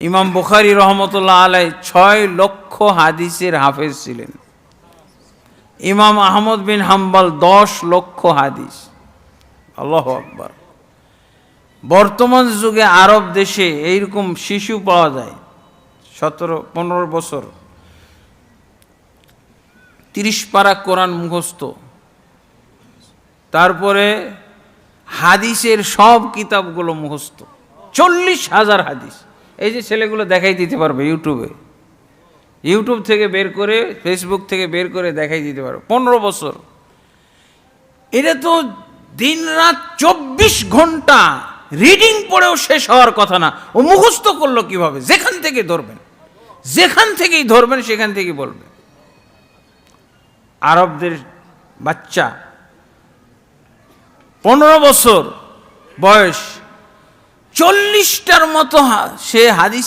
ইমাম বুখারী রহমতুল্লাহ আলাইহি 6 লক্ষ হাদিসের হাফেজ ছিলেন। ইমাম আহমদ বিন হাম্বল 10 লক্ষ হাদিস। আল্লাহু আকবার। বর্তমান যুগে আরব দেশে এইরকম শিশু পাওয়া যায় 17-15 বছর, 30 পারা কোরআন মুখস্থ, তারপরে হাদিসের সব কিতাবগুলো মুখস্থ, 40,000 হাদিস। এই যে ছেলেগুলো দেখাই দিতে পারবে ইউটিউব থেকে বের করে, ফেসবুক থেকে বের করে দেখাই দিতে পারবে। 15 বছর। এটা তো দিন রাত 24 ঘন্টা রিডিং পড়েও শেষ হওয়ার কথা না। ও মুখস্থ করলো কিভাবে? যেখান থেকে ধরবেন, যেখান থেকেই ধরবেন সেখান থেকেই বলবেন। আরবদের বাচ্চা 15 বছর বয়স, 40টার মতো সে হাদিসে